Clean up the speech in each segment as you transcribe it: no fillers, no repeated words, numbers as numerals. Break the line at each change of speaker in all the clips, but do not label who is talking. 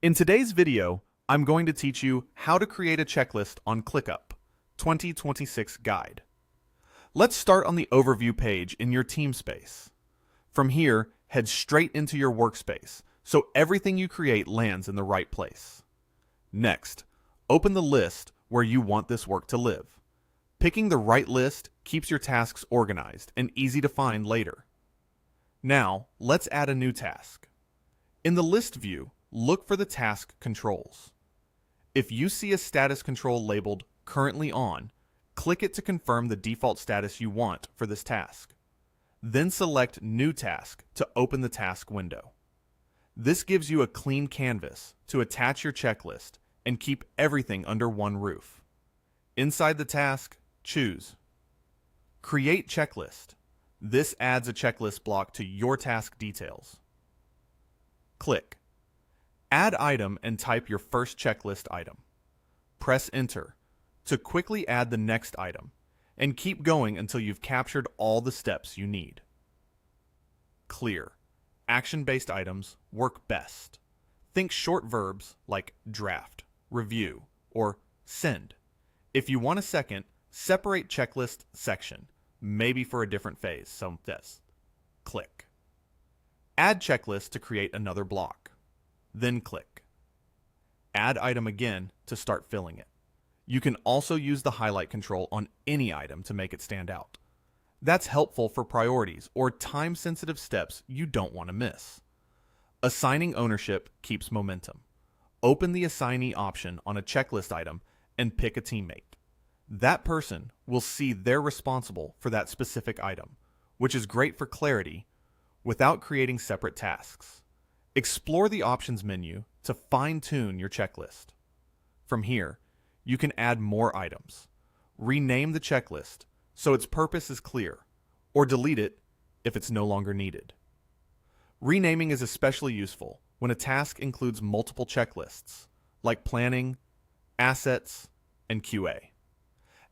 In today's video, I'm going to teach you how to create a checklist on ClickUp 2026 Guide. Let's start on the overview page in your team space. From here, head straight into your workspace so everything you create lands in the right place. Next, open the list where you want this work to live. Picking the right list keeps your tasks organized and easy to find later. Now, let's add a new task. In the list view, look for the task controls. If you see a status control labeled Currently On, click it to confirm the default status you want for this task. Then select New Task to open the task window. This gives you a clean canvas to attach your checklist and keep everything under one roof. Inside the task, choose Create Checklist. This adds a checklist block to your task details. Click Add Item and type your first checklist item. Press Enter to quickly add the next item, and keep going until you've captured all the steps you need. Clear. Action-based items work best. Think short verbs like draft, review, or send. If you want a second, separate checklist section, maybe for a different phase, so this. Click. Add checklist to create another block. Then click. Add item again to start filling it. You can also use the highlight control on any item to make it stand out. That's helpful for priorities or time-sensitive steps you don't want to miss. Assigning ownership keeps momentum. Open the assignee option on a checklist item and pick a teammate. That person will see they're responsible for that specific item, which is great for clarity without creating separate tasks. Explore the options menu to fine-tune your checklist. From here, you can add more items, rename the checklist so its purpose is clear, or delete it if it's no longer needed. Renaming is especially useful when a task includes multiple checklists, like planning, assets, and QA.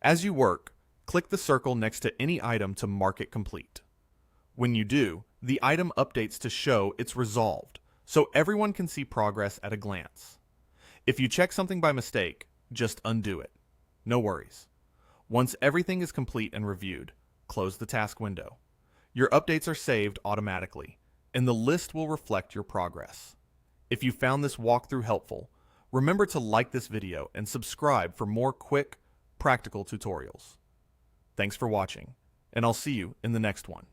As you work, click the circle next to any item to mark it complete. When you do, the item updates to show it's resolved, so everyone can see progress at a glance. If you check something by mistake, just undo it. No worries. Once everything is complete and reviewed, close the task window. Your updates are saved automatically, and the list will reflect your progress. If you found this walkthrough helpful, remember to like this video and subscribe for more quick, practical tutorials. Thanks for watching, and I'll see you in the next one.